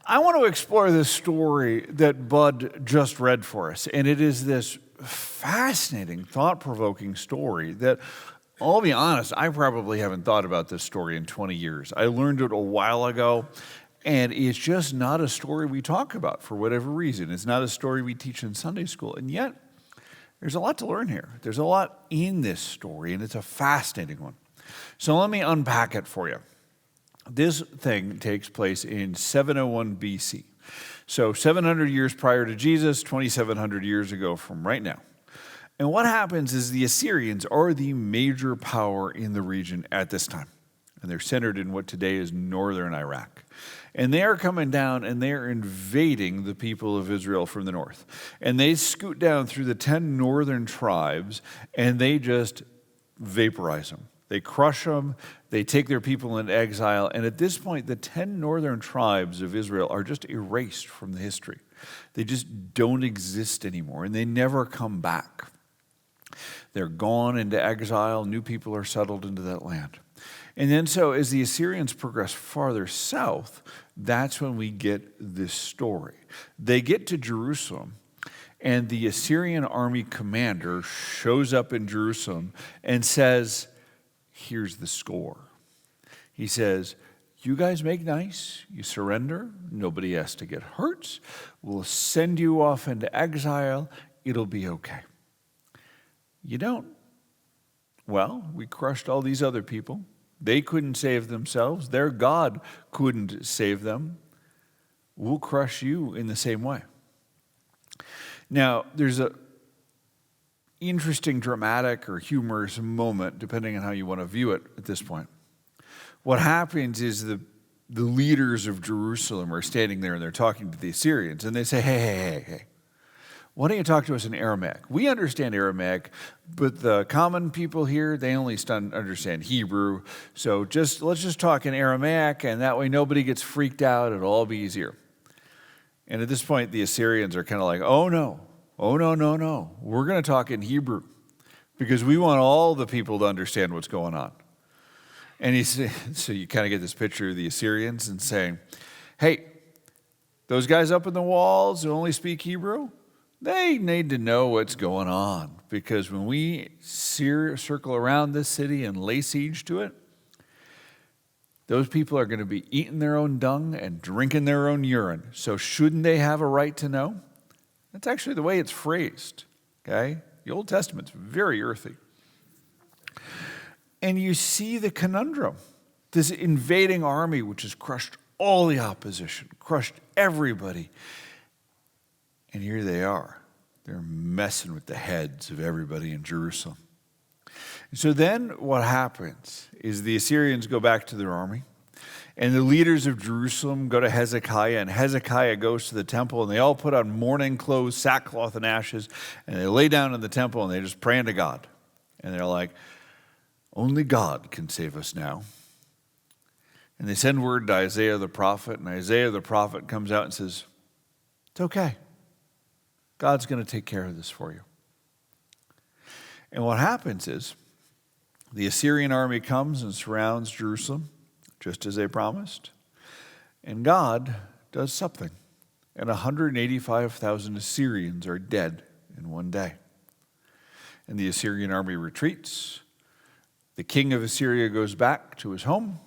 I want to explore this story that Bud just read for us, and it is this fascinating, thought-provoking story that, I'll be honest, I probably haven't thought about this story in 20 years. I learned it a while ago, and it's just not a story we talk about for whatever reason. It's not a story we teach in Sunday school, and yet there's a lot to learn here. There's a lot in this story, and it's a fascinating one. So let me unpack it for you. This thing takes place in 701 BC. So 700 years prior to Jesus, 2,700 years ago from right now. And what happens is the Assyrians are the major power in the region at this time. And they're centered in what today is northern Iraq. And they are coming down and they are invading the people of Israel from the north. And they scoot down through the 10 northern tribes and they just vaporize them. They crush them, they take their people into exile, and at this point, the 10 northern tribes of Israel are just erased from the history. They just don't exist anymore, and they never come back. They're gone into exile, new people are settled into that land. And then so as the Assyrians progress farther south, that's when we get this story. They get to Jerusalem, and the Assyrian army commander shows up in Jerusalem and says, here's the score. He says, you guys make nice, you surrender, nobody has to get hurt, we'll send you off into exile, it'll be okay. You don't? Well, we crushed all these other people. They couldn't save themselves. Their God couldn't save them. We'll crush you in the same way. Now, there's a interesting, dramatic, or humorous moment, depending on how you want to view it at this point. What happens is the leaders of Jerusalem are standing there and they're talking to the Assyrians, and they say, hey, why don't you talk to us in Aramaic? We understand Aramaic, but the common people here, they only understand Hebrew, so let's just talk in Aramaic, and that way nobody gets freaked out, it'll all be easier. And at this point, the Assyrians are kind of like, oh no, we're going to talk in Hebrew because we want all the people to understand what's going on. And so you kind of get this picture of the Assyrians and saying, hey, those guys up in the walls who only speak Hebrew, they need to know what's going on because when we circle around this city and lay siege to it, those people are going to be eating their own dung and drinking their own urine. So shouldn't they have a right to know? That's actually the way it's phrased, okay? The Old Testament's very earthy. And you see the conundrum. This invading army, which has crushed all the opposition, crushed everybody. And here they are. They're messing with the heads of everybody in Jerusalem. And so then what happens is the Assyrians go back to their army. And the leaders of Jerusalem go to Hezekiah, and Hezekiah goes to the temple, and they all put on mourning clothes, sackcloth and ashes, and they lay down in the temple, and they just pray to God. And they're like, only God can save us now. And they send word to Isaiah the prophet, and Isaiah the prophet comes out and says, it's okay. God's going to take care of this for you. And what happens is the Assyrian army comes and surrounds Jerusalem, just as they promised. And God does something. And 185,000 Assyrians are dead in one day. And the Assyrian army retreats. The king of Assyria goes back to his home.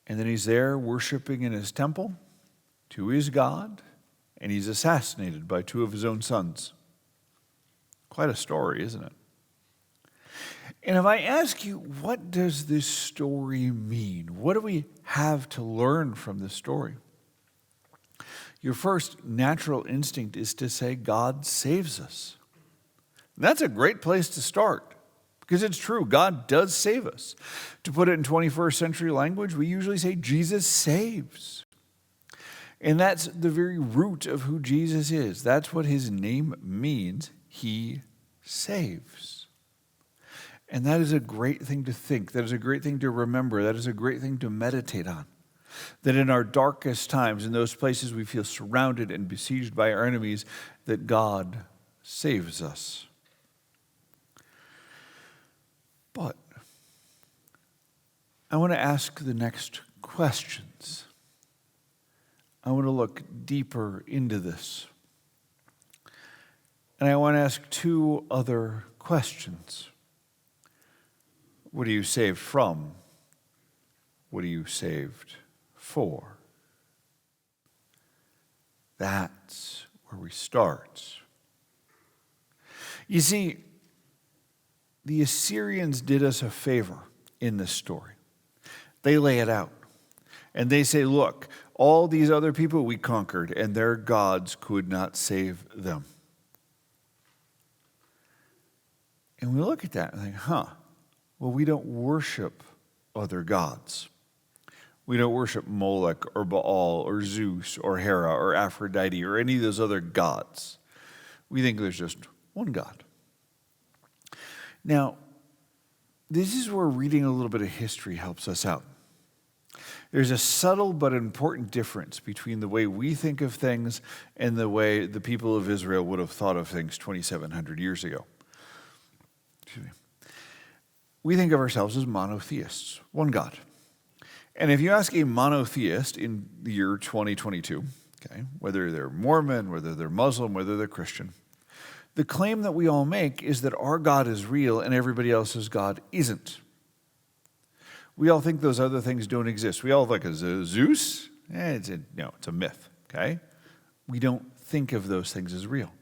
And then he's there worshiping in his temple to his God. And he's assassinated by two of his own sons. Quite a story, isn't it? And if I ask you, what does this story mean? What do we have to learn from this story? Your first natural instinct is to say, God saves us. And that's a great place to start, because it's true, God does save us. To put it in 21st century language, we usually say, Jesus saves. And that's the very root of who Jesus is. That's what his name means. He saves. And that is a great thing to think. That is a great thing to remember. That is a great thing to meditate on. That in our darkest times, in those places we feel surrounded and besieged by our enemies, that God saves us. But I want to ask the next questions. I want to look deeper into this. And I want to ask two other questions. What are you saved from? What are you saved for? That's where we start. You see, the Assyrians did us a favor in this story. They lay it out. And they say, look, all these other people we conquered, and their gods could not save them. And we look at that and think, well, we don't worship other gods. We don't worship Molech or Baal or Zeus or Hera or Aphrodite or any of those other gods. We think there's just one God. Now, this is where reading a little bit of history helps us out. There's a subtle but important difference between the way we think of things and the way the people of Israel would have thought of things 2,700 years ago. We think of ourselves as monotheists, one God. And if you ask a monotheist in the year 2022, whether they're Mormon, whether they're Muslim, whether they're Christian, the claim that we all make is that our God is real and everybody else's God isn't. We all think those other things don't exist. We all think of Zeus. It's a myth, okay? We don't think of those things as real.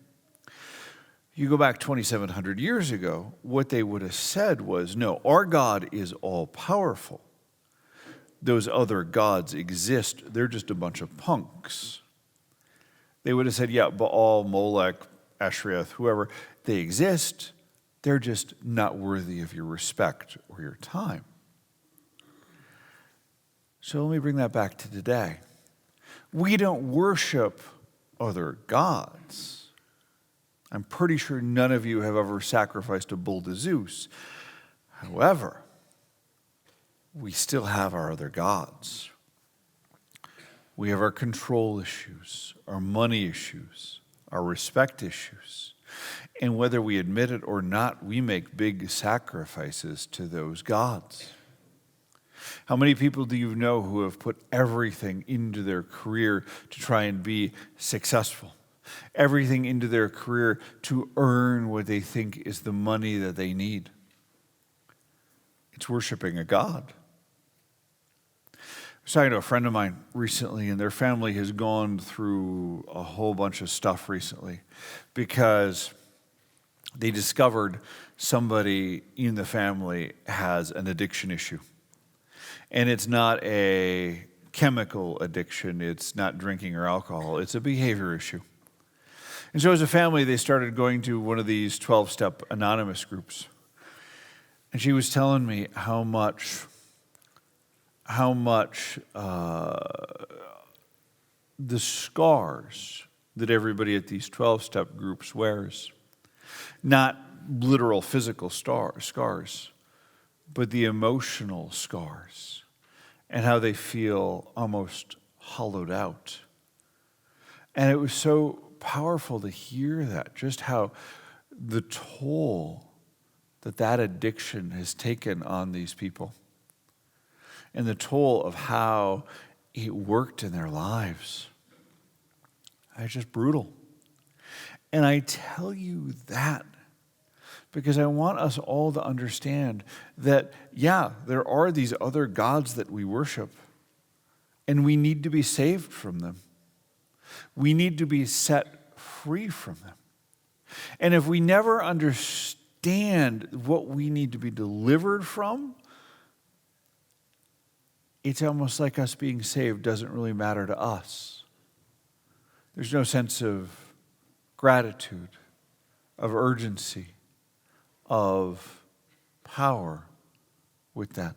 You go back 2,700 years ago, what they would have said was, no, our God is all-powerful. Those other gods exist. They're just a bunch of punks. They would have said, yeah, Baal, Molech, Ashereth, whoever, they exist. They're just not worthy of your respect or your time. So let me bring that back to today. We don't worship other gods. I'm pretty sure none of you have ever sacrificed a bull to Zeus. However, we still have our other gods. We have our control issues, our money issues, our respect issues. And whether we admit it or not, we make big sacrifices to those gods. How many people do you know who have put everything into their career to try and be successful? Everything into their career to earn what they think is the money that they need. It's worshiping a god. I was talking to a friend of mine recently, and their family has gone through a whole bunch of stuff recently because they discovered somebody in the family has an addiction issue. And it's not a chemical addiction. It's not drinking or alcohol. It's a behavior issue. And so as a family, they started going to one of these 12-step anonymous groups. And she was telling me how much the scars that everybody at these 12-step groups wears, not literal physical scars, but the emotional scars, and how they feel almost hollowed out. And it was so powerful to hear that, just how the toll that addiction has taken on these people, and the toll of how it worked in their lives. It's just brutal. And I tell you that because I want us all to understand that, yeah, there are these other gods that we worship, and we need to be saved from them. We need to be set free from them. And if we never understand what we need to be delivered from, it's almost like us being saved doesn't really matter to us. There's no sense of gratitude, of urgency, of power with that.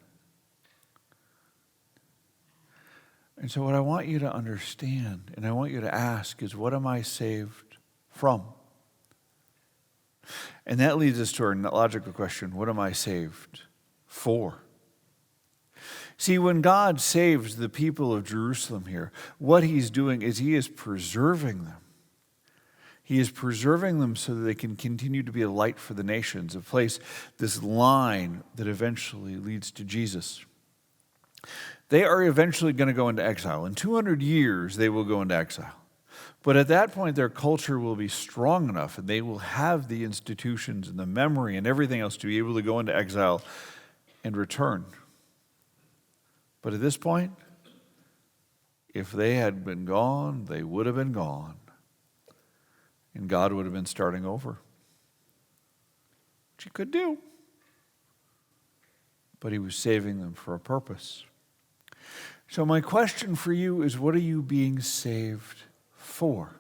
And so what I want you to understand, and I want you to ask, is what am I saved from? And that leads us to our logical question, what am I saved for? See, when God saves the people of Jerusalem here, what he's doing is he is preserving them. He is preserving them so that they can continue to be a light for the nations, a place, this line that eventually leads to Jesus. They are eventually going to go into exile. In 200 years, they will go into exile. But at that point, their culture will be strong enough, and they will have the institutions and the memory and everything else to be able to go into exile and return. But at this point, if they had been gone, they would have been gone. And God would have been starting over. Which he could do. But he was saving them for a purpose. So my question for you is, what are you being saved for?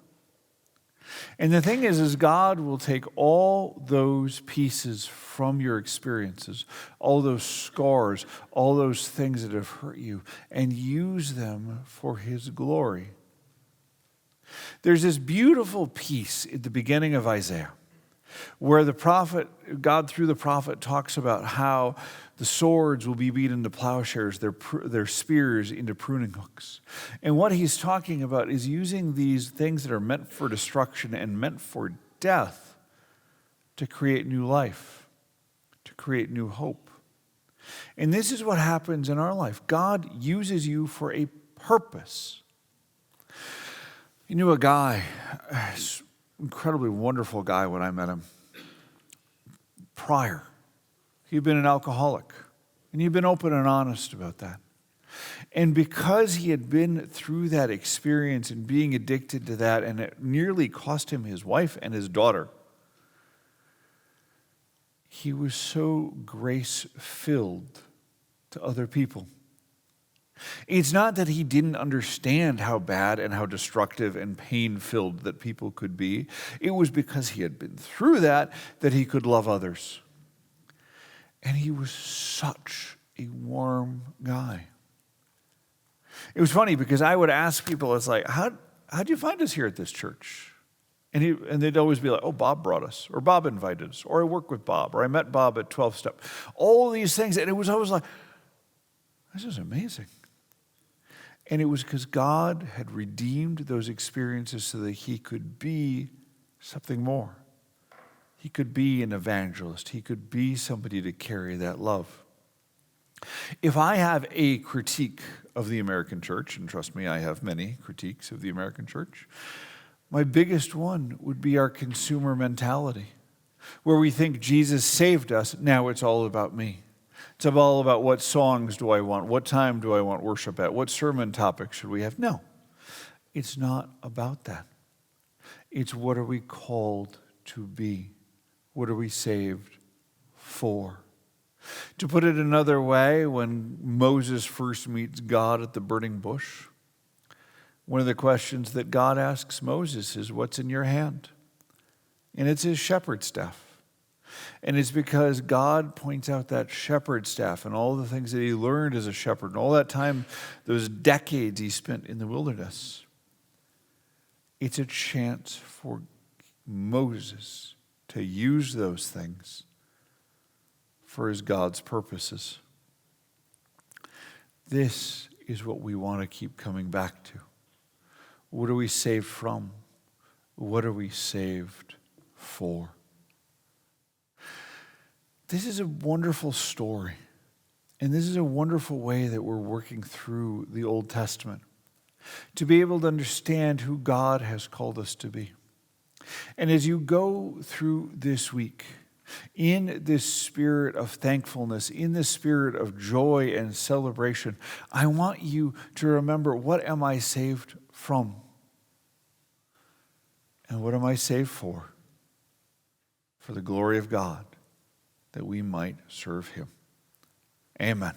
And the thing is God will take all those pieces from your experiences, all those scars, all those things that have hurt you, and use them for his glory. There's this beautiful piece at the beginning of Isaiah where God through the prophet talks about how the swords will be beat into plowshares, their spears into pruning hooks. And what he's talking about is using these things that are meant for destruction and meant for death to create new life, to create new hope. And this is what happens in our life. God uses you for a purpose. You knew a guy, incredibly wonderful guy when I met him. Prior, he'd been an alcoholic, and he'd been open and honest about that. And because he had been through that experience and being addicted to that, and it nearly cost him his wife and his daughter, he was so grace-filled to other people. It's not that he didn't understand how bad and how destructive and pain-filled that people could be. It was because he had been through that he could love others. And he was such a warm guy. It was funny because I would ask people, it's like, how'd you find us here at this church? And they'd always be like, oh, Bob brought us, or Bob invited us, or I work with Bob, or I met Bob at 12-step. All these things, and it was always like, this is amazing. And it was because God had redeemed those experiences so that he could be something more. He could be an evangelist. He could be somebody to carry that love. If I have a critique of the American church, and trust me, I have many critiques of the American church, my biggest one would be our consumer mentality, where we think Jesus saved us, now it's all about me. It's all about what songs do I want, what time do I want worship at, what sermon topic should we have? No, it's not about that. It's what are we called to be? What are we saved for? To put it another way, when Moses first meets God at the burning bush, one of the questions that God asks Moses is, what's in your hand? And it's his shepherd's staff. And it's because God points out that shepherd's staff and all the things that he learned as a shepherd and all that time, those decades he spent in the wilderness. It's a chance for Moses to use those things for his God's purposes. This is what we want to keep coming back to. What are we saved from? What are we saved for? This is a wonderful story. And this is a wonderful way that we're working through the Old Testament to be able to understand who God has called us to be. And as you go through this week, in this spirit of thankfulness, in this spirit of joy and celebration, I want you to remember, what am I saved from? And what am I saved for? For the glory of God, that we might serve him. Amen.